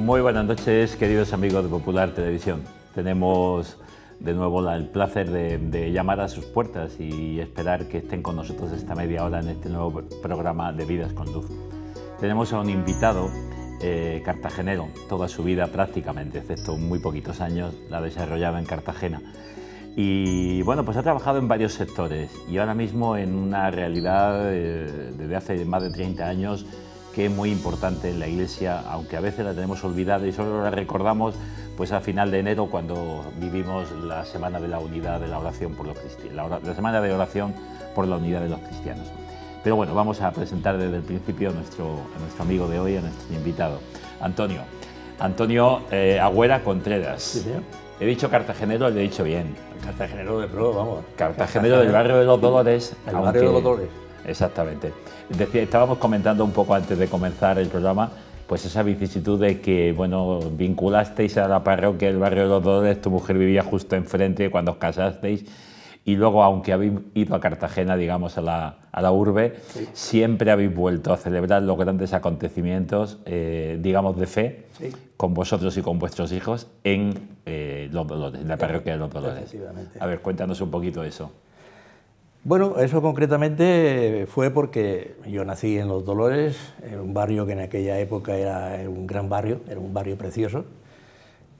Muy buenas noches, queridos amigos de Popular Televisión. Tenemos de nuevo el placer de llamar a sus puertas y esperar que estén con nosotros esta media hora en este nuevo programa de Vidas con Luz. Tenemos a un invitado cartagenero, toda su vida prácticamente, excepto muy poquitos años, la ha desarrollado en Cartagena. Y bueno, pues ha trabajado en varios sectores y ahora mismo en una realidad desde hace más de 30 años que es muy importante en la Iglesia, aunque a veces la tenemos olvidada y solo la recordamos pues a final de enero cuando vivimos la Semana de la Unidad de la Oración por los Cristianos, la Semana de Oración por la Unidad de los Cristianos. Pero bueno, vamos a presentar desde el principio a nuestro amigo de hoy, a nuestro invitado, Antonio Agüera Contreras. Sí, señor. He dicho cartagenero, le he dicho bien. Cartagenero de pro, vamos. Cartagenero del barrio de los Dolores. El barrio de los Dolores. Exactamente. Decía, estábamos comentando un poco antes de comenzar el programa, pues esa vicisitud de que, bueno, vinculasteis a la parroquia del barrio de los Dolores, tu mujer vivía justo enfrente cuando os casasteis, y luego, aunque habéis ido a Cartagena, digamos, a la urbe, sí, siempre habéis vuelto a celebrar los grandes acontecimientos, digamos, de fe, sí, con vosotros y con vuestros hijos en los Dolores, en la parroquia de los Dolores. A ver, cuéntanos un poquito eso. Bueno, eso concretamente fue porque yo nací en Los Dolores, en un barrio que en aquella época era un gran barrio, era un barrio precioso.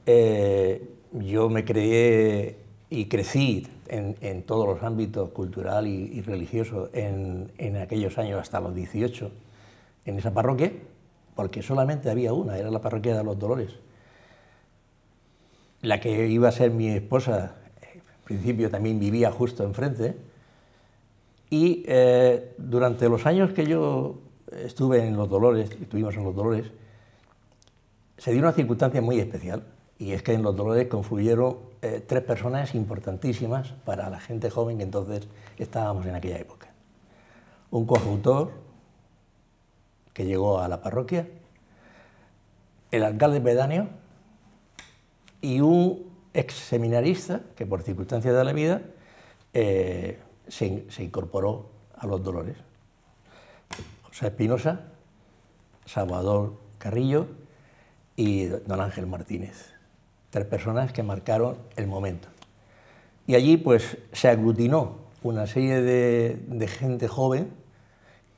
Yo me crié y crecí en todos los ámbitos cultural y religioso en aquellos años hasta los 18 en esa parroquia, porque solamente había una, era la parroquia de Los Dolores. La que iba a ser mi esposa, en principio también vivía justo enfrente, y durante los años que yo estuve en Los Dolores, estuvimos en Los Dolores, se dio una circunstancia muy especial, y es que en Los Dolores confluyeron tres personas importantísimas para la gente joven que entonces estábamos en aquella época. Un coautor que llegó a la parroquia, el alcalde pedáneo y un ex seminarista que por circunstancias de la vida se incorporó a Los Dolores. José Espinosa, Salvador Carrillo y don Ángel Martínez. Tres personas que marcaron el momento. Y allí pues se aglutinó una serie de gente joven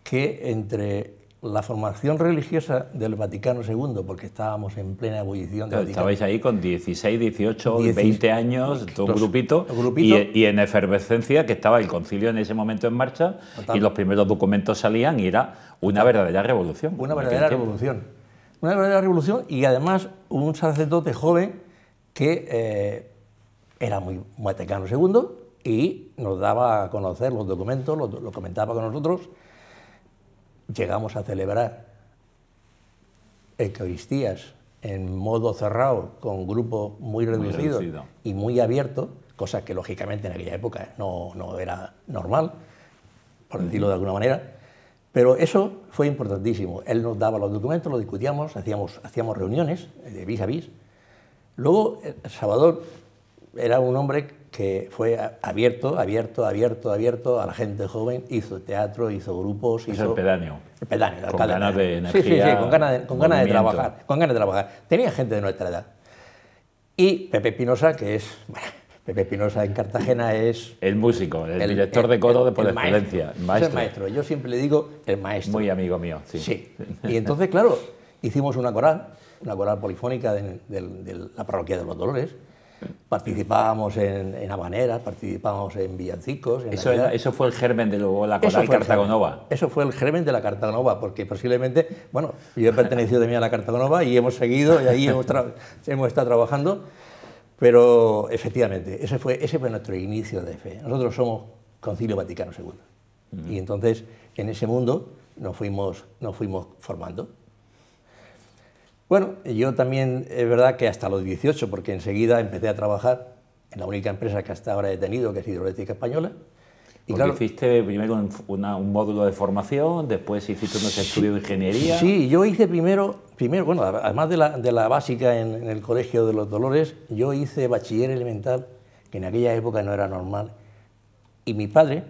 que entre la formación religiosa del Vaticano II, porque estábamos en plena ebullición del Vaticano. Estabais ahí con 16, 18, 20 años, todo un grupito, y en efervescencia, que estaba el concilio en ese momento en marcha, total, y los primeros documentos salían y era una verdadera revolución. Una verdadera revolución. Una verdadera revolución, y además un sacerdote joven que era muy Vaticano II y nos daba a conocer los documentos, lo comentaba con nosotros. Llegamos a celebrar Eucaristías en modo cerrado, con grupos muy reducidos y muy abiertos, cosa que lógicamente en aquella época no era normal, por decirlo de alguna manera, pero eso fue importantísimo. Él nos daba los documentos, los discutíamos, hacíamos reuniones de vis a vis. Luego, Salvador era un hombre que fue abierto a la gente joven, hizo teatro, hizo grupos, hizo el pedáneo. El pedáneo, con ganas de energía. Sí, con ganas de trabajar, Tenía gente de nuestra edad. Y Pepe Espinosa, que es... Bueno, Pepe Espinosa en Cartagena es... El músico, el director de coro de por excelencia. Es el maestro. Yo siempre le digo el maestro. Muy amigo mío, sí. Sí. Y entonces, claro, hicimos una coral polifónica de la parroquia de Los Dolores. Participábamos en habaneras, participábamos en villancicos. Eso fue el germen de la coral Cartagonova. Eso fue el germen de la Cartagonova, porque posiblemente, bueno, yo he pertenecido también a la Cartagonova y hemos seguido y ahí hemos estado trabajando, pero efectivamente, ese fue nuestro inicio de fe. Nosotros somos Concilio Vaticano II. Y entonces, en ese mundo nos fuimos formando. Bueno, yo también, es verdad que hasta los 18, porque enseguida empecé a trabajar en la única empresa que hasta ahora he tenido, que es Hidroeléctrica Española. Y claro, hiciste primero un módulo de formación, después hiciste unos estudios de ingeniería. Sí, yo hice primero bueno, además de la básica en el Colegio de Los Dolores, yo hice bachiller elemental, que en aquella época no era normal, y mi padre,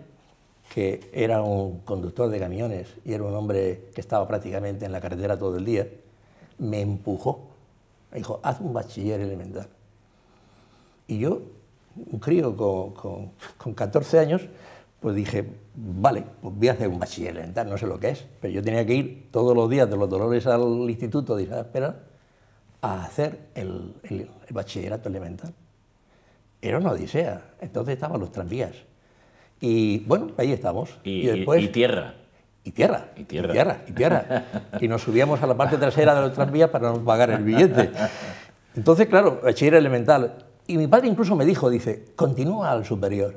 que era un conductor de camiones y era un hombre que estaba prácticamente en la carretera todo el día, me empujó Me dijo, haz un bachiller elemental. Y yo, un crío con 14 años, pues dije, vale, pues voy a hacer un bachiller elemental, no sé lo que es, pero yo tenía que ir todos los días de Los Dolores al instituto de Isabel Espera a hacer el bachillerato elemental. Era una odisea, entonces estaban los tranvías. Y bueno, ahí estamos. Y después, tierra. Y tierra. Y nos subíamos a la parte trasera de los tranvías para no pagar el billete. Entonces, claro, bachiller elemental. Y mi padre incluso me dijo, dice, continúa al superior.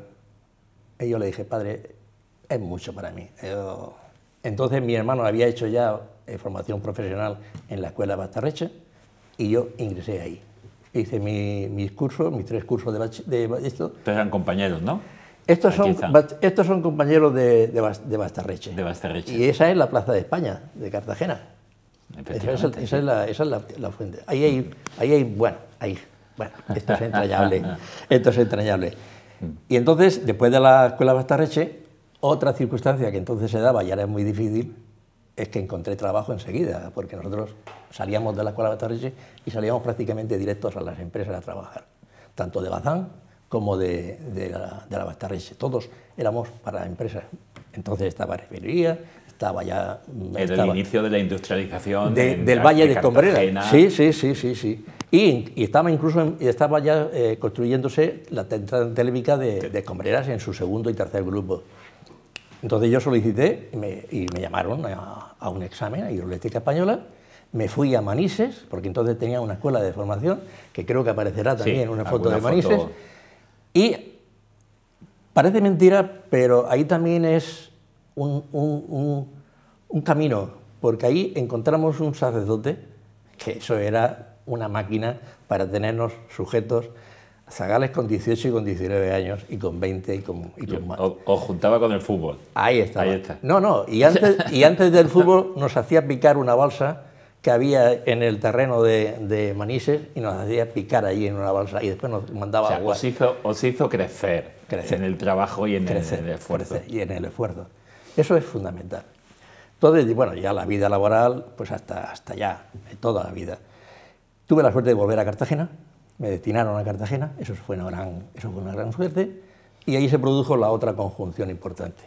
Y yo le dije, padre, es mucho para mí. Entonces mi hermano había hecho ya formación profesional en la escuela de Bastarreche y yo ingresé ahí. Hice mis cursos, mis 3 cursos de esto. Ustedes eran compañeros, ¿no? Estos son compañeros de Bastarreche. De Bastarreche. Y esa es la Plaza de España, de Cartagena. Esa es la fuente. Bueno, esto es entrañable. Esto es entrañable. Y entonces, después de la escuela Bastarreche, otra circunstancia que entonces se daba y ahora es muy difícil, es que encontré trabajo enseguida, porque nosotros salíamos de la escuela Bastarreche y salíamos prácticamente directos a las empresas a trabajar, tanto de Bazán como de la Bastarreche. Todos éramos para empresas. Entonces estaba refinería, estaba ya... Era el inicio de la industrialización del Valle de Combrera. Sí. Y estaba ya construyéndose la central térmica de Combreras en su segundo y tercer grupo. Entonces yo solicité y me llamaron a un examen a Hidroeléctrica Española. Me fui a Manises, porque entonces tenía una escuela de formación, que creo que aparecerá también en una foto de Manises. Y parece mentira, pero ahí también es un camino, porque ahí encontramos un sacerdote, que eso era una máquina para tenernos sujetos, zagales con 18 y con 19 años, y con 20 y con más. Os juntaba con el fútbol. Ahí está. Y antes del fútbol nos hacía picar una balsa que había en el terreno de Manises y nos hacía picar allí en una balsa y después nos mandaba agua. Os hizo crecer en el trabajo y en el esfuerzo. Y en el esfuerzo. Eso es fundamental. Entonces, bueno, ya la vida laboral, pues hasta ya, toda la vida. Tuve la suerte de volver a Cartagena, me destinaron a Cartagena, eso fue una gran suerte, y ahí se produjo la otra conjunción importante.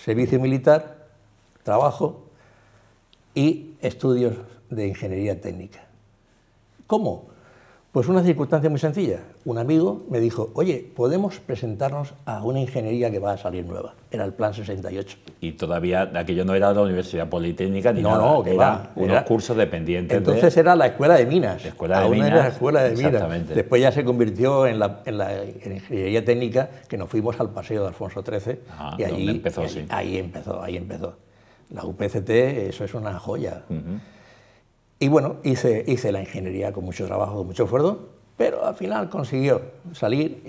Servicio militar, trabajo y estudios de ingeniería técnica. ¿Cómo? Pues una circunstancia muy sencilla. Un amigo me dijo, oye, podemos presentarnos a una ingeniería que va a salir nueva. Era el Plan 68. Y todavía aquello no era la Universidad Politécnica ni nada. No, que eran unos cursos dependientes. Entonces era la Escuela de Minas. Aún era la Escuela de Minas. Después ya se convirtió en ingeniería técnica, que nos fuimos al Paseo de Alfonso XIII. Y allí empezó, ahí empezó. La UPCT, eso es una joya. Y bueno, hice la ingeniería con mucho trabajo, con mucho esfuerzo, pero al final consiguió salir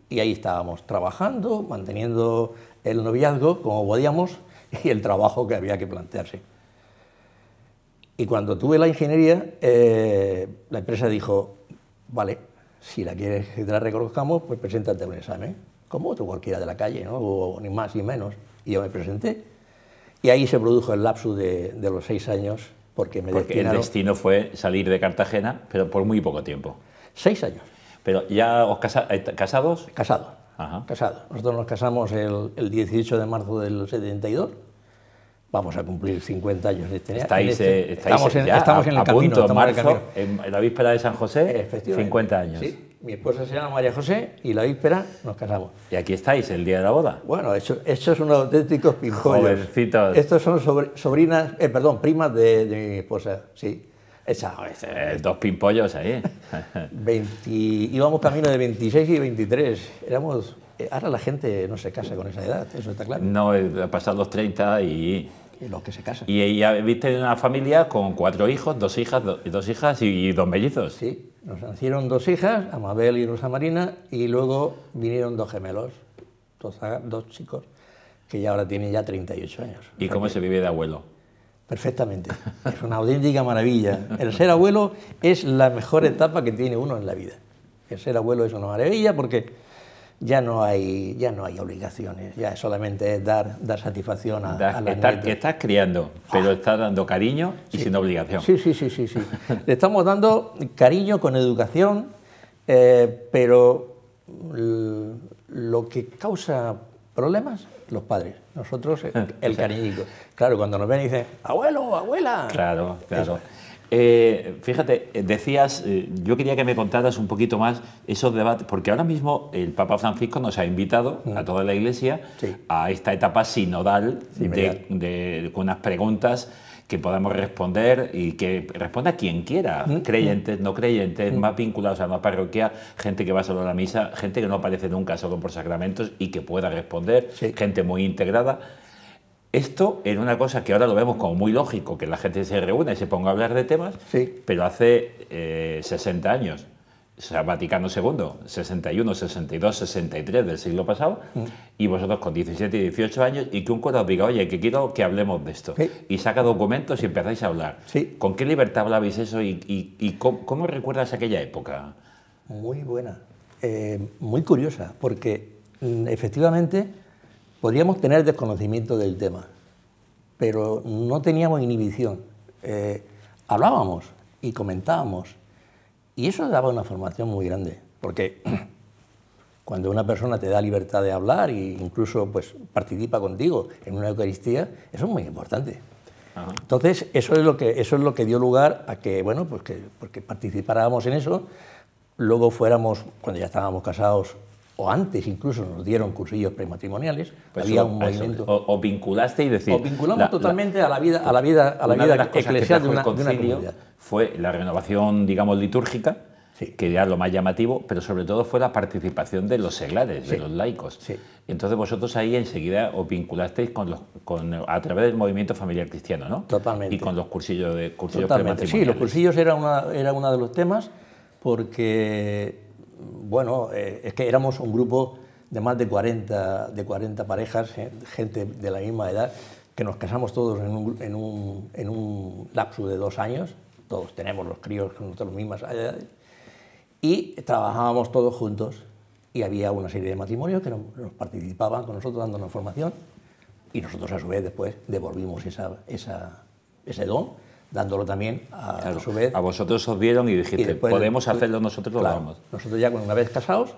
y ahí estábamos trabajando, manteniendo el noviazgo como podíamos y el trabajo que había que plantearse. Y cuando tuve la ingeniería, la empresa dijo, vale, si la quieres que te la reconozcamos, pues preséntate a un examen, como otro cualquiera de la calle, ¿no? O ni más ni menos. Y yo me presenté. Y ahí se produjo el lapsus de los 6 años, porque el destino fue salir de Cartagena, pero por muy poco tiempo. 6 años. ¿Pero ya os casados? Casado. Nosotros nos casamos el 18 de marzo del 72. Vamos a cumplir 50 años de este año. Estamos en el camino. En la víspera de San José, 50 años. Sí. Mi esposa se llama María José y la víspera nos casamos. ¿Y aquí estáis, el día de la boda? Bueno, estos son auténticos pimpollos. Jovencitos. Estos son primas de mi esposa, sí. 2 pimpollos ahí. Íbamos camino de 26 y 23. Ahora la gente no se casa con esa edad, eso está claro. No, pasan los 30 y los que se casan. Y ya viste una familia con 4 hijos, 2 hijas y 2 mellizos. Sí, nos nacieron 2 hijas, Amabel y Rosa Marina, y luego vinieron 2 gemelos, 2 chicos, que ya ahora tienen ya 38 años. ¿Y cómo se vive de abuelo? Perfectamente, es una auténtica maravilla. El ser abuelo es la mejor etapa que tiene uno en la vida. El ser abuelo es una maravilla porque ya no hay obligaciones, ya solamente es dar satisfacción a las nietas. Que estás criando, pero estás dando cariño y sin obligación. Sí. Le estamos dando cariño con educación, pero lo que causa problemas, los padres. Nosotros, el cariñito. Claro, cuando nos ven y dicen, abuelo, abuela. Claro. Fíjate, decías, yo quería que me contaras un poquito más esos debates, porque ahora mismo el Papa Francisco nos ha invitado a toda la Iglesia a esta etapa sinodal con unas preguntas que podamos responder y que responda quien quiera, creyentes, no creyentes, más vinculados a una parroquia, gente que va solo a la misa, gente que no aparece nunca solo por sacramentos y que pueda responder, gente muy integrada. Esto era una cosa que ahora lo vemos como muy lógico, que la gente se reúna y se ponga a hablar de temas, pero hace 60 años, o sea, Vaticano II, 61, 62, 63 del siglo pasado, y vosotros con 17 y 18 años, y que un cura os diga, oye, que quiero que hablemos de esto, y saca documentos y empezáis a hablar. ¿Con qué libertad hablabais eso y cómo recuerdas aquella época? Muy buena, muy curiosa, porque efectivamente podríamos tener desconocimiento del tema, pero no teníamos inhibición. Hablábamos y comentábamos, y eso daba una formación muy grande, porque cuando una persona te da libertad de hablar e incluso pues, participa contigo en una Eucaristía, eso es muy importante. Entonces, eso es lo que dio lugar a que, bueno, pues porque participáramos en eso, luego fuéramos, cuando ya estábamos casados, o antes incluso nos dieron cursillos prematrimoniales, pues había un movimiento. O vinculaste y decir. O vinculamos totalmente a la vida eclesial de una comunidad. Fue la renovación, digamos, litúrgica, que era lo más llamativo, pero sobre todo fue la participación de los seglares, de los laicos. Entonces vosotros ahí enseguida os vinculasteis a través del movimiento familiar cristiano, ¿no? Totalmente. Y con los cursillos prematrimoniales. Sí, los cursillos era uno de los temas, porque, bueno, es que éramos un grupo de más de 40 parejas, gente de la misma edad, que nos casamos todos en un lapso de 2 años, todos tenemos los críos con las mismas edades, y trabajábamos todos juntos, y había una serie de matrimonios que nos participaban con nosotros dándonos formación, y nosotros a su vez después devolvimos ese don, dándolo también a su vez. A vosotros os dieron y dijiste, podemos hacerlo nosotros, lo damos. Nosotros ya una vez casados,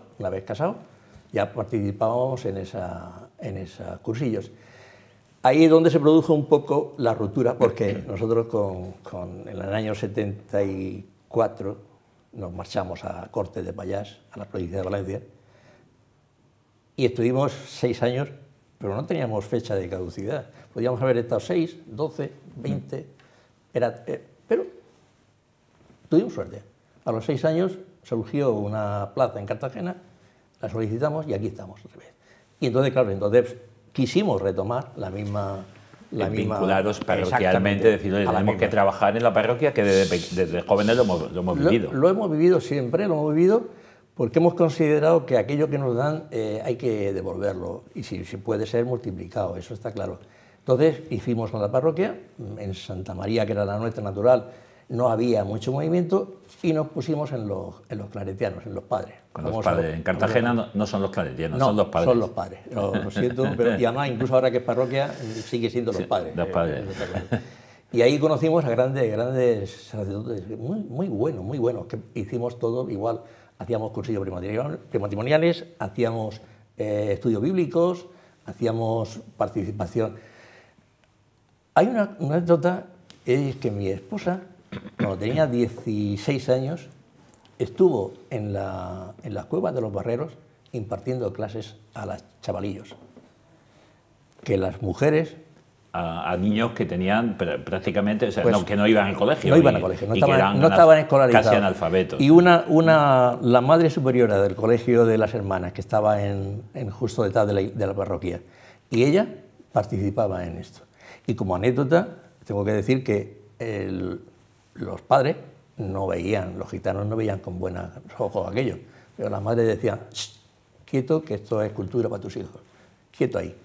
ya participábamos en esos cursillos. Ahí es donde se produjo un poco la ruptura, porque nosotros en el año 74 nos marchamos a Cortes de Pallars, a la provincia de Valencia, y estuvimos 6 años, pero no teníamos fecha de caducidad. Podíamos haber estado 6, 12, 20, pero tuvimos suerte. A los 6 años surgió una plaza en Cartagena, la solicitamos y aquí estamos otra vez. Y entonces, claro, quisimos retomar la misma... Vincularos parroquialmente, decir, tenemos que trabajar en la parroquia, que desde jóvenes lo hemos vivido. Lo hemos vivido siempre, lo hemos vivido, porque hemos considerado que aquello que nos dan hay que devolverlo, y si puede ser multiplicado, eso está claro. Entonces hicimos con la parroquia, en Santa María, que era la nuestra natural, no había mucho movimiento, y nos pusimos en los claretianos, en los padres. Los padres. En Cartagena no son los claretianos, son los padres. Son los padres, lo siento, pero y además incluso ahora que es parroquia sigue siendo los padres. Los padres. Y ahí conocimos a grandes sacerdotes, muy buenos, que hicimos todo igual. Hacíamos cursillos prematrimoniales, hacíamos estudios bíblicos, hacíamos participación. Hay una anécdota, es que mi esposa, cuando tenía 16 años, estuvo en las cuevas de los Barreros impartiendo clases a los chavalillos. Que las mujeres... A niños que tenían prácticamente, o sea, que no iban al colegio. No iban al colegio, no estaban escolarizados. Casi analfabetos. Y la madre superiora del colegio de las hermanas, que estaba justo detrás de la parroquia, y ella participaba en esto. Y como anécdota, tengo que decir que los padres no veían, los gitanos no veían con buenos ojos aquello, pero las madres decían, quieto, que esto es cultura para tus hijos, quieto ahí.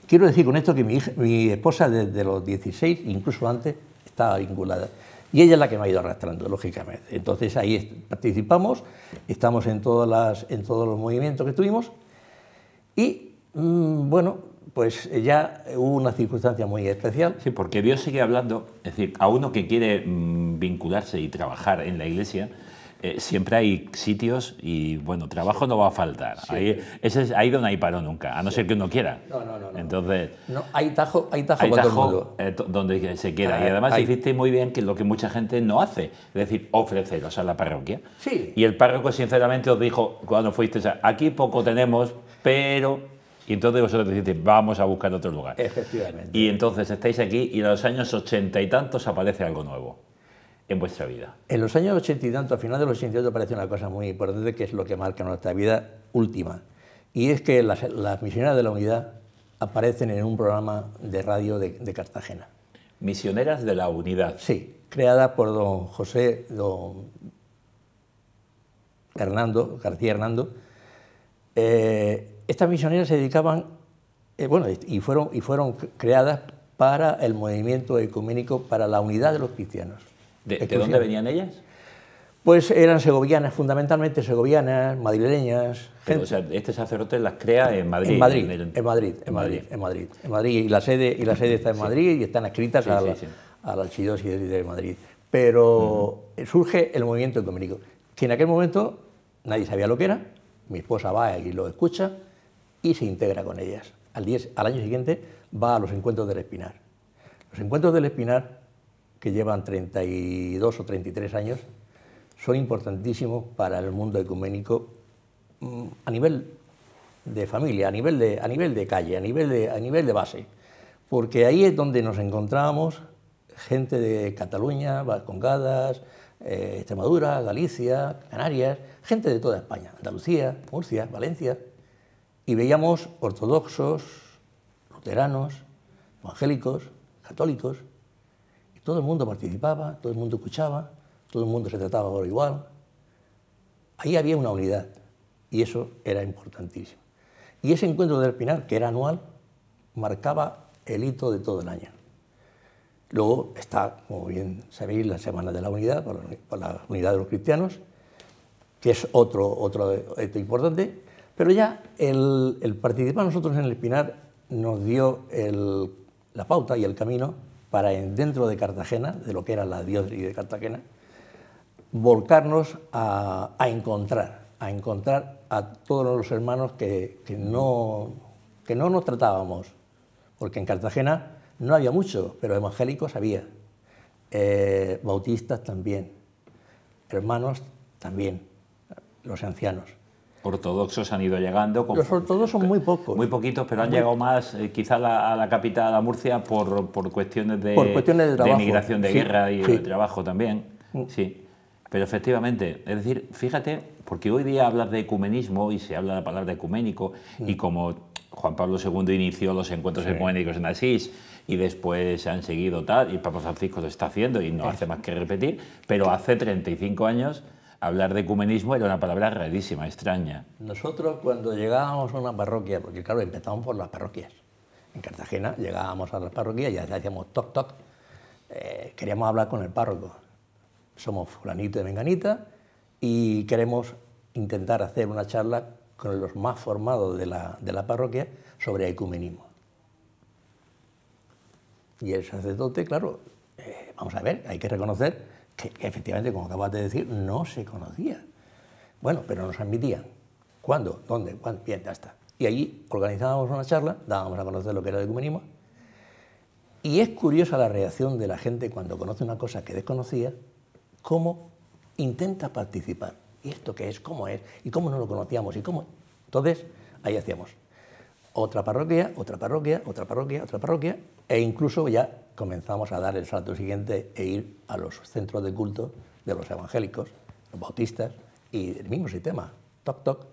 Quiero decir con esto que mi esposa desde los 16, incluso antes, estaba vinculada. Y ella es la que me ha ido arrastrando, lógicamente. Entonces ahí participamos, estamos en todos los movimientos que tuvimos y, bueno, pues ya hubo una circunstancia muy especial. Sí, porque Dios sigue hablando, es decir, a uno que quiere vincularse y trabajar en la Iglesia, siempre hay sitios y, bueno, trabajo no va a faltar. Sí. Ahí no hay paro nunca, a no ser que uno quiera. No. Entonces, no, hay tajo para todo el mundo. Donde se quiera. Y además hiciste muy bien que lo que mucha gente no hace, es decir, ofreceros a la parroquia. Sí. Y el párroco, sinceramente, os dijo, cuando fuisteis, aquí poco tenemos, pero... Y entonces vosotros decidisteis, vamos a buscar otro lugar. Efectivamente. Y entonces estáis aquí y en los años 80 y tantos aparece algo nuevo en vuestra vida. En los años 80 y tantos, al final de los 88, aparece una cosa muy importante que es lo que marca nuestra vida última. Y es que las misioneras de la Unidad aparecen en un programa de radio de Cartagena. Misioneras de la Unidad. Sí, creada por don García Hernando. Estas misioneras se dedicaban, y fueron creadas para el movimiento ecuménico, para la unidad de los cristianos. ¿De dónde venían ellas? Pues eran segovianas, fundamentalmente segovianas, madrileñas. Pero, o sea, este sacerdote las crea en Madrid. En Madrid. Y la sede está en Madrid y están adscritas a la Archidiócesis de Madrid. Pero surge el movimiento ecuménico, que en aquel momento nadie sabía lo que era. Mi esposa va y lo escucha y se integra con ellas. Al año siguiente va a los encuentros del Espinar. Los encuentros del Espinar, que llevan 32 o 33 años, son importantísimos para el mundo ecuménico a nivel de familia, a nivel de calle, a nivel de base. Porque ahí es donde nos encontrábamos gente de Cataluña, Vascongadas, Extremadura, Galicia, Canarias, gente de toda España, Andalucía, Murcia, Valencia, y veíamos ortodoxos, luteranos, evangélicos, católicos, y todo el mundo participaba, todo el mundo escuchaba, todo el mundo se trataba por igual. Ahí había una unidad, y eso era importantísimo. Y ese encuentro del Espinar, que era anual, marcaba el hito de todo el año. Luego está, como bien sabéis, la Semana de la Unidad, por la unidad de los cristianos, que es otro hecho importante, pero ya el participar nosotros en el Espinar nos dio la pauta y el camino para, dentro de Cartagena, de lo que era la diócesis de Cartagena, volcarnos a encontrar a todos los hermanos que no nos tratábamos, porque en Cartagena no había mucho, pero evangélicos había, bautistas también, hermanos también, los ancianos. Ortodoxos han ido llegando. Los ortodoxos son muy pocos. Muy poquitos, pero han llegado más, quizá a la capital, a Murcia, por cuestiones de trabajo. Migración, de guerra y de trabajo también. Sí, pero efectivamente, es decir, fíjate, porque hoy día hablas de ecumenismo y se habla de la palabra ecuménico, y como Juan Pablo II inició los encuentros ecuménicos en Asís y después se han seguido tal, y el Papa Francisco lo está haciendo y no hace más que repetir, pero hace 35 años hablar de ecumenismo era una palabra rarísima, extraña. Nosotros cuando llegábamos a una parroquia, porque claro, empezamos por las parroquias, en Cartagena llegábamos a las parroquias y ya decíamos toc toc, queríamos hablar con el párroco, somos fulanito de menganita y queremos intentar hacer una charla con los más formados de la parroquia sobre ecumenismo. Y el sacerdote, claro, vamos a ver, hay que reconocer que efectivamente, como acabas de decir, no se conocía. Bueno, pero nos admitían. ¿Cuándo? ¿Dónde? ¿Cuándo? Bien, ya está. Y allí organizábamos una charla, dábamos a conocer lo que era el ecumenismo, y es curiosa la reacción de la gente cuando conoce una cosa que desconocía, cómo intenta participar. ¿Y esto qué es? ¿Cómo es? ¿Y cómo no lo conocíamos? ¿Y cómo? Entonces, ahí hacíamos otra parroquia, otra parroquia, otra parroquia, otra parroquia, e incluso ya comenzamos a dar el salto siguiente e ir a los centros de culto de los evangélicos, los bautistas, y el mismo sistema, toc toc,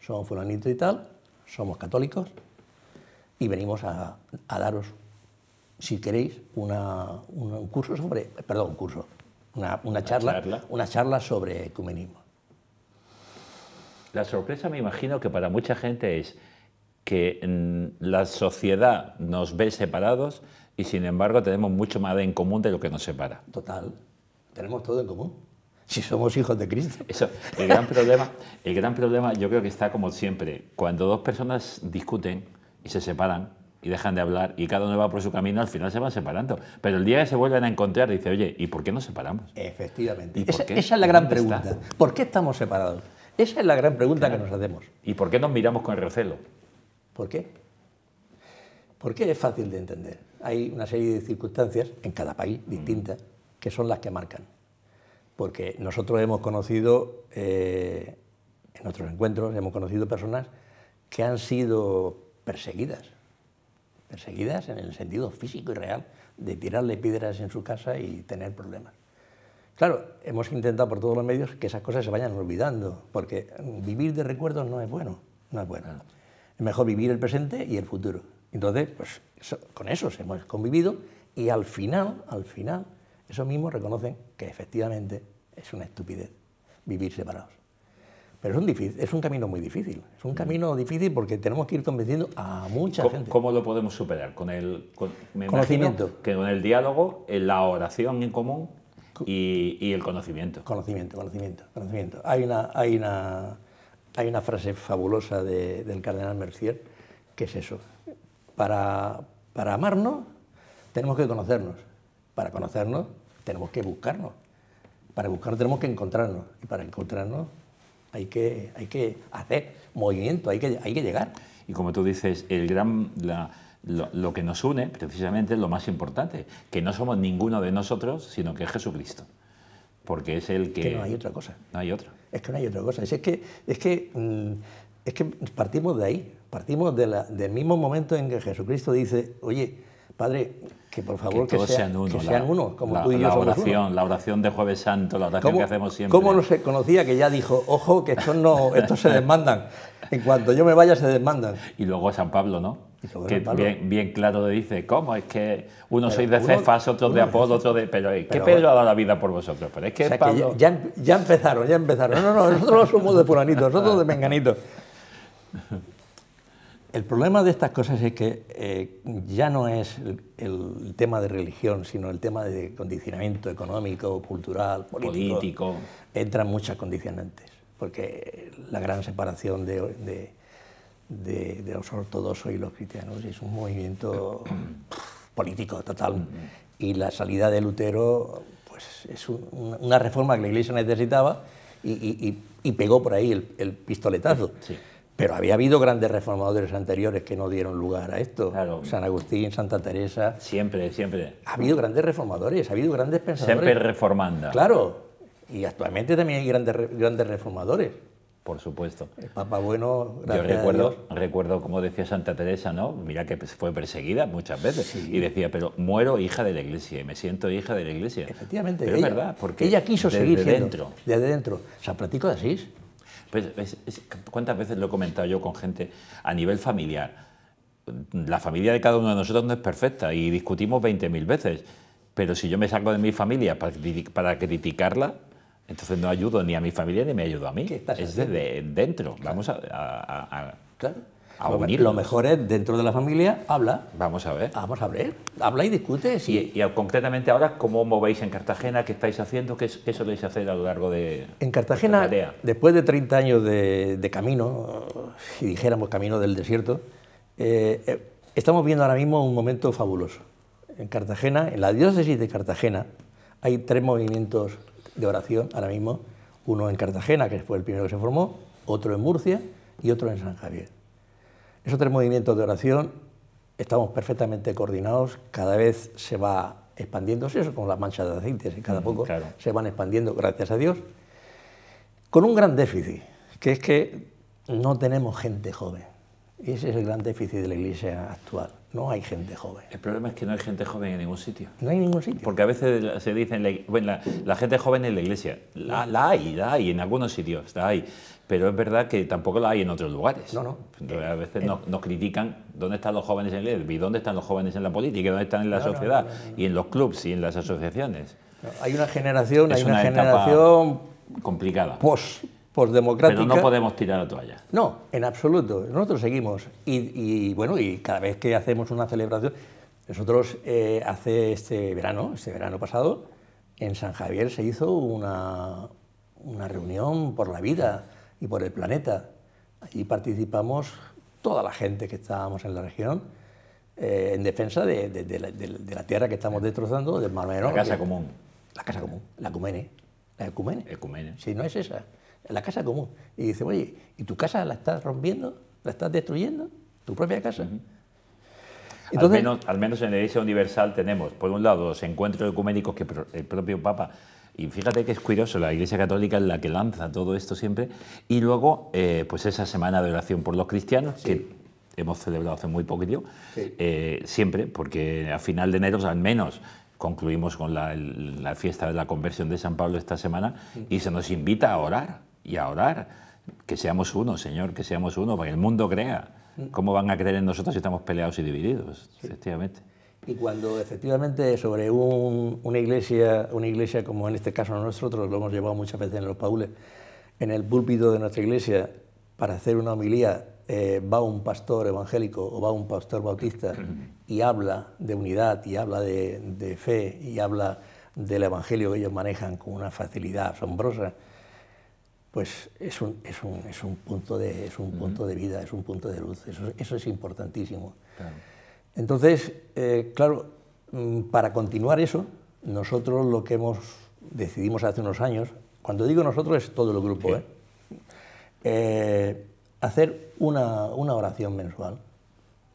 somos fulanito y tal, somos católicos, y venimos a daros, si queréis, un curso sobre, perdón, un curso, una charla sobre ecumenismo. La sorpresa, me imagino que para mucha gente es que la sociedad nos ve separados y sin embargo tenemos mucho más en común de lo que nos separa. Total, tenemos todo en común. Si somos hijos de Cristo. Eso, el gran problema yo creo que está como siempre, cuando dos personas discuten y se separan y dejan de hablar y cada uno va por su camino, al final se van separando. Pero el día que se vuelven a encontrar, dice, oye, ¿y por qué nos separamos? Efectivamente. ¿Y por qué? Esa es la gran pregunta. ¿Por qué estamos separados? Esa es la gran pregunta que nos hacemos. ¿Y por qué nos miramos con recelo? ¿Por qué? Porque es fácil de entender. Hay una serie de circunstancias en cada país distintas que son las que marcan. Porque nosotros hemos conocido, en nuestros encuentros, hemos conocido personas que han sido perseguidas en el sentido físico y real, de tirarle piedras en su casa y tener problemas. Claro, hemos intentado por todos los medios que esas cosas se vayan olvidando, porque vivir de recuerdos no es bueno, no es bueno. Es mejor vivir el presente y el futuro. Entonces, pues con eso hemos convivido y al final, esos mismos reconocen que efectivamente es una estupidez vivir separados. Pero es un camino muy difícil. Es un camino difícil porque tenemos que ir convenciendo a mucha gente. ¿Cómo lo podemos superar? Me conocimiento. Imagino que con el diálogo, la oración en común y el conocimiento. Conocimiento. Hay una frase fabulosa del cardenal Mercier, que es eso. Para amarnos tenemos que conocernos. Para conocernos tenemos que buscarnos. Para buscarnos tenemos que encontrarnos. Y para encontrarnos hay que hacer movimiento, hay que llegar. Y como tú dices, lo que nos une, precisamente, es lo más importante, que no somos ninguno de nosotros, sino que es Jesucristo. Porque es el que... Que no hay otra cosa. No hay otra. Es que no hay otra cosa. Es que partimos de ahí, partimos del mismo momento en que Jesucristo dice, oye, Padre, que por favor que sean uno, como tú y yo somos uno. La oración de Jueves Santo, la oración que hacemos siempre. ¿Cómo no se conocía que ya dijo, ojo, que estos se desmandan? En cuanto yo me vaya se desmandan. Y luego San Pablo, ¿no? Que bien claro le dice, ¿cómo? Es que unos sois de Cefas, otros de Apolo, otros de... Pero ¿qué Pedro ha dado la vida por vosotros? Pero es que, o sea, Pablo... que ya empezaron. No, nosotros no somos de fulanito, nosotros de menganito. El problema de estas cosas es que ya no es el tema de religión, sino el tema de condicionamiento económico, cultural, político. Entran muchas condicionantes, porque la gran separación de los ortodoxos y los cristianos es un movimiento político total. Y la salida de Lutero pues, es una reforma que la Iglesia necesitaba y pegó por ahí el pistoletazo. Sí. Pero había habido grandes reformadores anteriores que no dieron lugar a esto. Claro. San Agustín, Santa Teresa. Siempre. Ha habido grandes reformadores, ha habido grandes pensadores. Siempre reformanda. Claro. Y actualmente también hay grandes reformadores. Por supuesto. El Papa Bueno, gracias Yo recuerdo, como decía Santa Teresa, ¿no? Mira que fue perseguida muchas veces. Sí. Y decía, pero muero hija de la Iglesia y me siento hija de la Iglesia. Efectivamente. Pero es verdad, porque ella quiso seguir siendo. Dentro. Desde dentro. San Francisco de Asís. Pues, ¿cuántas veces lo he comentado yo con gente a nivel familiar? La familia de cada uno de nosotros no es perfecta y discutimos 20.000 veces, pero si yo me salgo de mi familia para criticarla, entonces no ayudo ni a mi familia ni me ayudo a mí. Es desde dentro. Claro. Vamos a Lo mejor es, dentro de la familia, habla. Vamos a ver. Habla y discute. Sí. Y concretamente ahora, ¿cómo movéis en Cartagena? ¿Qué estáis haciendo? ¿Qué soléis hacer a lo largo de En Cartagena, después de 30 años de camino, si dijéramos camino del desierto, estamos viendo ahora mismo un momento fabuloso. En Cartagena, en la diócesis de Cartagena, hay 3 movimientos de oración ahora mismo. Uno en Cartagena, que fue el primero que se formó, otro en Murcia y otro en San Javier. Esos 3 movimientos de oración estamos perfectamente coordinados, cada vez se va expandiendo, eso como las manchas de aceite, cada poco claro. Se van expandiendo, gracias a Dios, con un gran déficit, que es que no tenemos gente joven. Y ese es el gran déficit de la Iglesia actual, no hay gente joven. El problema es que no hay gente joven en ningún sitio. No hay ningún sitio. Porque a veces se dice, la gente joven en la Iglesia, la hay en algunos sitios, la hay. Pero es verdad que tampoco la hay en otros lugares. No. Entonces, a veces nos critican dónde están los jóvenes en la iglesia, y dónde están los jóvenes en la política, dónde están en la sociedad, y en los clubs y en las asociaciones. Hay una generación, complicada. Postdemocrática. Pero no podemos tirar la toalla. No, en absoluto. Nosotros seguimos. Y cada vez que hacemos una celebración, nosotros este verano pasado, en San Javier se hizo una reunión por la vida y por el planeta. Allí participamos toda la gente que estábamos en la región en defensa de la tierra que estamos destrozando, del Mar Menor. La casa común. La casa común, la ecumene. La ecumene. Ecumene. Si no es esa, es la casa común. Y dice, oye, ¿y tu casa la estás rompiendo? ¿La estás destruyendo? ¿Tu propia casa? Entonces, al menos en la Iglesia Universal tenemos, por un lado, los encuentros ecuménicos que el propio Papa, y fíjate que es curioso, la Iglesia Católica es la que lanza todo esto siempre, y luego pues esa semana de oración por los cristianos, sí, que hemos celebrado hace muy poquito, sí, siempre, porque a final de enero al menos concluimos con la fiesta de la conversión de San Pablo esta semana, y se nos invita a orar, y a orar, que seamos uno, Señor, que seamos uno, para que el mundo crea. ¿Cómo van a creer en nosotros si estamos peleados y divididos? Sí. Efectivamente. Y cuando efectivamente sobre una iglesia como en este caso nosotros lo hemos llevado muchas veces en los paules, en el púlpito de nuestra iglesia para hacer una homilía va un pastor evangélico o va un pastor bautista y habla de unidad y habla de fe y habla del evangelio que ellos manejan con una facilidad asombrosa, pues es un punto de vida, es un punto de luz, eso es importantísimo. Claro. Entonces, claro, para continuar eso, nosotros lo que decidimos hace unos años, cuando digo nosotros es todo el grupo, hacer una oración mensual.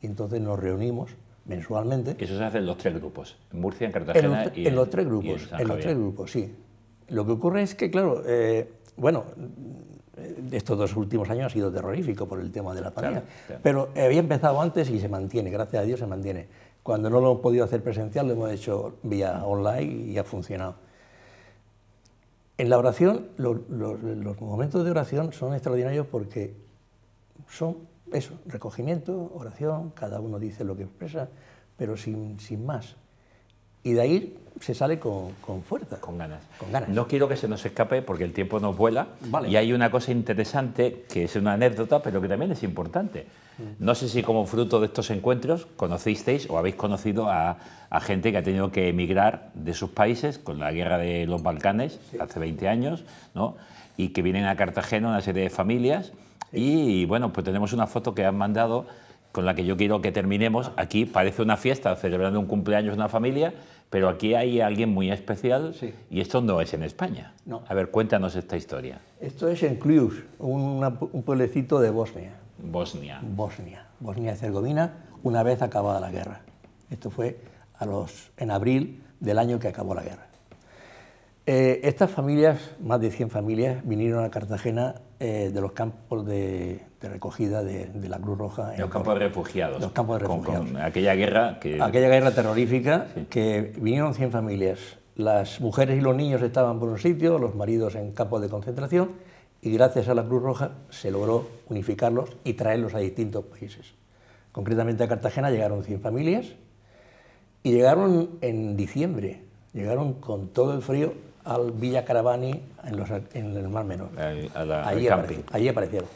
Y entonces nos reunimos mensualmente. Eso se hace en los tres grupos, en Murcia, en Cartagena en los tres grupos, sí. Lo que ocurre es que, claro, bueno, estos 2 últimos años ha sido terrorífico por el tema de la pandemia, claro. Pero había empezado antes y se mantiene, gracias a Dios se mantiene. Cuando no lo hemos podido hacer presencial, lo hemos hecho vía online y ha funcionado. En la oración, los momentos de oración son extraordinarios porque son eso, recogimiento, oración, cada uno dice lo que expresa, pero sin más. Y de ahí se sale con fuerza. Con ganas. Con ganas. No quiero que se nos escape porque el tiempo nos vuela. Vale. Y hay una cosa interesante que es una anécdota, pero que también es importante. No sé si como fruto de estos encuentros conocisteis o habéis conocido a gente que ha tenido que emigrar de sus países con la guerra de los Balcanes, sí, hace 20 años, ¿no? Y que vienen a Cartagena una serie de familias. Sí. Y bueno, pues tenemos una foto que han mandado con la que yo quiero que terminemos. Aquí parece una fiesta, celebrando un cumpleaños de una familia, pero aquí hay alguien muy especial, sí, y esto no es en España. No. A ver, cuéntanos esta historia. Esto es en Cluj, un pueblecito de Bosnia. Bosnia y Herzegovina, una vez acabada la guerra. Esto fue en abril del año que acabó la guerra. Estas familias, más de 100 familias, vinieron a Cartagena de los campos de recogida de la Cruz Roja. Los campos de refugiados. Los campos de refugiados. Con aquella guerra que... Aquella guerra terrorífica, sí, que vinieron 100 familias. Las mujeres y los niños estaban por un sitio, los maridos en campos de concentración, y gracias a la Cruz Roja se logró unificarlos y traerlos a distintos países. Concretamente a Cartagena llegaron 100 familias y llegaron en diciembre, llegaron con todo el frío al Villa Caravani en el Mar Menor. Allí aparecieron.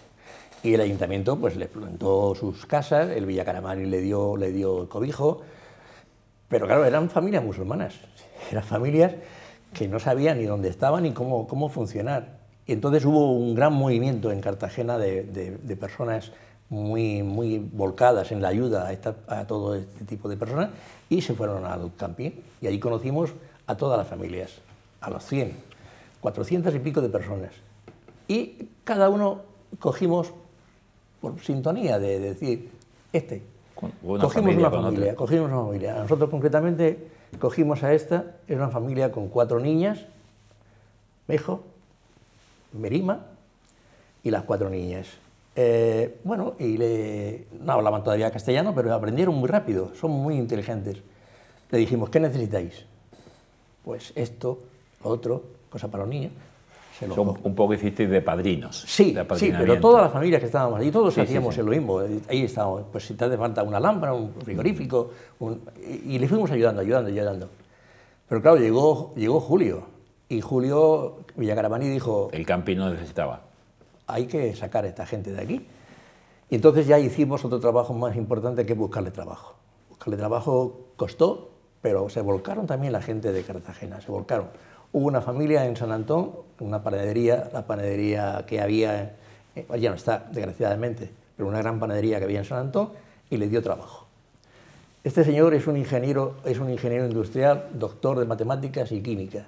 Y el ayuntamiento pues les plantó sus casas, el Villa Caravani le dio cobijo, pero claro, eran familias musulmanas, eran familias que no sabían ni dónde estaban ni cómo funcionar. Y entonces hubo un gran movimiento en Cartagena de personas muy volcadas en la ayuda a todo este tipo de personas y se fueron al camping y allí conocimos a todas las familias, a los 100, 400 y pico de personas. Y cada uno cogimos por sintonía de decir, cogimos una familia. Nosotros concretamente cogimos a esta, es una familia con 4 niñas, Mejo, Merima y las 4 niñas. Bueno, no hablaban todavía castellano, pero aprendieron muy rápido, son muy inteligentes. Le dijimos, ¿qué necesitáis? Pues esto, lo otro, cosa para los niños. Un poco hicisteis de padrinos. Sí, pero todas las familias que estábamos allí, todos hacíamos lo mismo. Ahí estábamos, pues si te hace falta una lámpara, un frigorífico, y le fuimos ayudando. Pero claro, llegó julio, y Julio Villacaravani dijo... El camping no necesitaba. Hay que sacar a esta gente de aquí. Y entonces ya hicimos otro trabajo más importante que buscarle trabajo. Buscarle trabajo costó, pero se volcaron también la gente de Cartagena, se volcaron. Hubo una familia en San Antón, una panadería, la panadería que había, ya no está, desgraciadamente, pero una gran panadería que había en San Antón, y le dio trabajo. Este señor es un ingeniero industrial, doctor de matemáticas y química.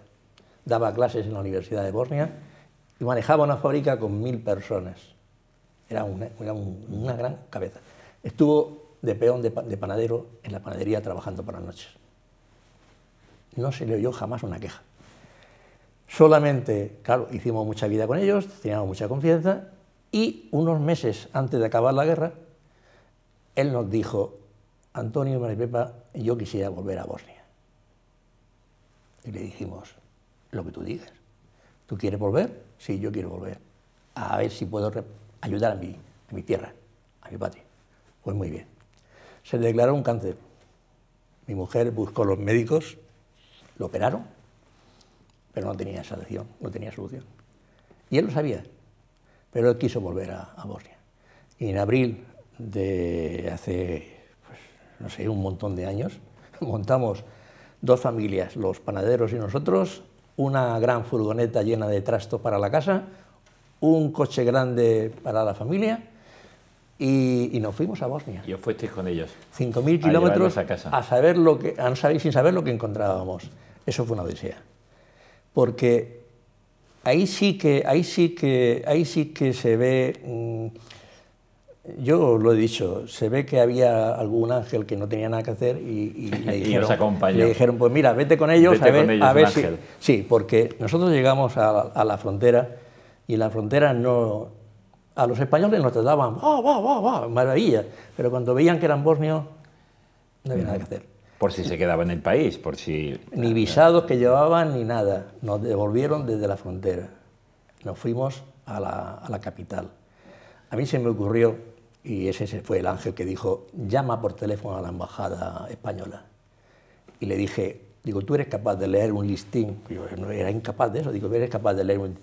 Daba clases en la Universidad de Bosnia y manejaba una fábrica con 1000 personas. Era una gran cabeza. Estuvo de peón de panadero en la panadería trabajando por las noches. No se le oyó jamás una queja. Solamente, claro, hicimos mucha vida con ellos, teníamos mucha confianza, y unos meses antes de acabar la guerra, él nos dijo: Antonio y María Pepa, yo quisiera volver a Bosnia. Y le dijimos: lo que tú digas. ¿Tú quieres volver? Sí, yo quiero volver. A ver si puedo ayudar a mi tierra, a mi patria. Pues muy bien. Se le declaró un cáncer. Mi mujer buscó los médicos, lo operaron, pero no tenía solución, no tenía solución. Y él lo sabía, pero él quiso volver a Bosnia. Y en abril de hace, pues, no sé, un montón de años, montamos 2 familias, los panaderos y nosotros, una gran furgoneta llena de trastos para la casa, un coche grande para la familia, y nos fuimos a Bosnia. ¿Y os fuisteis con ellos? 5.000 kilómetros a casa. Sin saber lo que encontrábamos. Eso fue una odisea. Porque ahí sí que se ve, yo lo he dicho, se ve que había algún ángel que no tenía nada que hacer y le dijeron, pues mira, vete con ellos, a ver si... Sí, porque nosotros llegamos a la frontera y en la frontera no... A los españoles nos trataban, maravilla, pero cuando veían que eran bosnios, no había nada que hacer. Por si se quedaba en el país, por si... Ni visados que llevaban, ni nada. Nos devolvieron desde la frontera. Nos fuimos a la capital. A mí se me ocurrió, y ese fue el ángel que dijo, llama por teléfono a la embajada española. Y le dije, digo, ¿tú eres capaz de leer un listín? Yo no era incapaz de eso. Digo, ¿eres capaz de leer un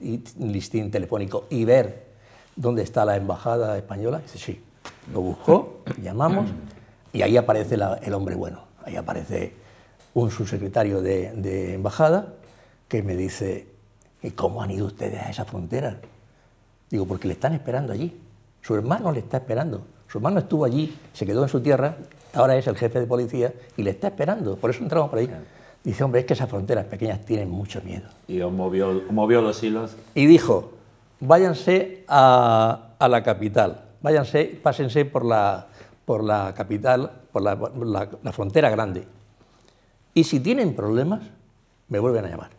listín telefónico y ver dónde está la embajada española? Y dice, sí. Lo buscó, llamamos, y ahí aparece el hombre bueno. Ahí aparece un subsecretario de embajada que me dice, ¿y cómo han ido ustedes a esa frontera? Digo, porque le están esperando allí. Su hermano le está esperando. Su hermano estuvo allí, se quedó en su tierra, ahora es el jefe de policía y le está esperando. Por eso entramos por ahí. Dice, hombre, es que esas fronteras pequeñas tienen mucho miedo. Y os movió los hilos. Y dijo, váyanse a la capital, pásense por la capital, por la frontera grande. Y si tienen problemas, me vuelven a llamar.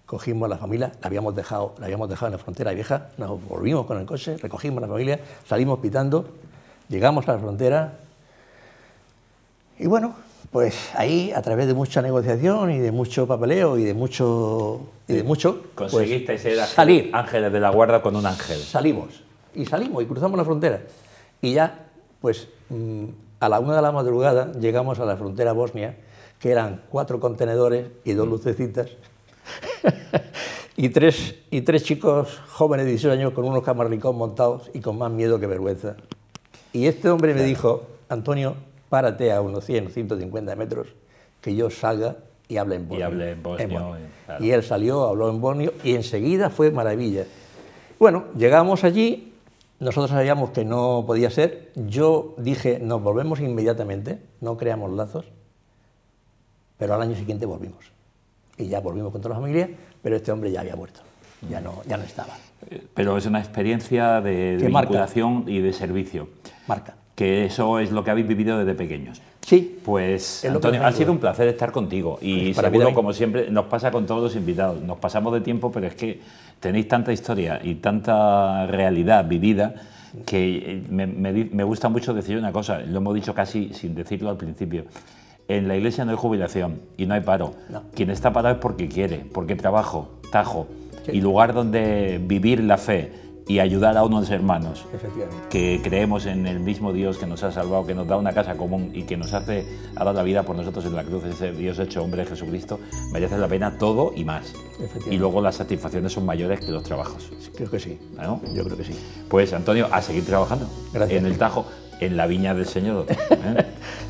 Cogimos la familia, la habíamos dejado en la frontera vieja, nos volvimos con el coche, recogimos la familia, salimos pitando, llegamos a la frontera y bueno, pues ahí, a través de mucha negociación y de mucho papeleo y de mucho... Conseguisteis pues, ser ángeles de la guarda con un ángel. Salimos y cruzamos la frontera. Y ya, pues, a la 1 de la madrugada llegamos a la frontera bosnia, que eran 4 contenedores y 2 lucecitas, y tres chicos jóvenes de 18 años con unos camarlicón montados y con más miedo que vergüenza. Y este hombre me dijo, Antonio, párate a unos 100 o 150 metros, que yo salga y hable en bosnio. Y hable en bosnio. Claro. Y él salió, habló en bosnio y enseguida fue maravilla. Bueno, llegamos allí. Nosotros sabíamos que no podía ser. Yo dije, nos volvemos inmediatamente, no creamos lazos, pero al año siguiente volvimos. Y ya volvimos con toda la familia, pero este hombre ya había muerto, ya no estaba. Pero es una experiencia de vinculación y de servicio. Marca. Que eso es lo que habéis vivido desde pequeños. Sí. Pues, Antonio, ha sido un placer estar contigo y seguro, como siempre, nos pasa con todos los invitados. Nos pasamos de tiempo, pero es que tenéis tanta historia y tanta realidad vivida que me gusta mucho decir una cosa, lo hemos dicho casi sin decirlo al principio. En la Iglesia no hay jubilación y no hay paro. No. Quien está parado es porque quiere, porque trabajo, tajo, sí. Y lugar donde vivir la fe y ayudar a unos hermanos que creemos en el mismo Dios que nos ha salvado, que nos da una casa común y que nos ha dado la vida por nosotros en la cruz, ese Dios hecho hombre, Jesucristo, merece la pena todo y más. Y luego las satisfacciones son mayores que los trabajos. Creo que sí, ¿no? Yo creo que sí. Pues Antonio, a seguir trabajando. Gracias. En el Tajo, en la viña del Señor.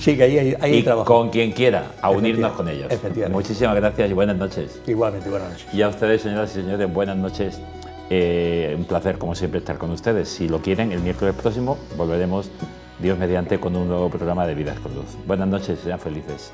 Sí, que ahí hay y trabajo. con quien quiera, a unirnos con ellos. Efectivamente. Muchísimas gracias y buenas noches. Igualmente, buenas noches. Y a ustedes, señoras y señores, buenas noches. Un placer, como siempre, estar con ustedes. Si lo quieren, el miércoles próximo volveremos, Dios mediante, con un nuevo programa de Vidas con Luz. Buenas noches, sean felices.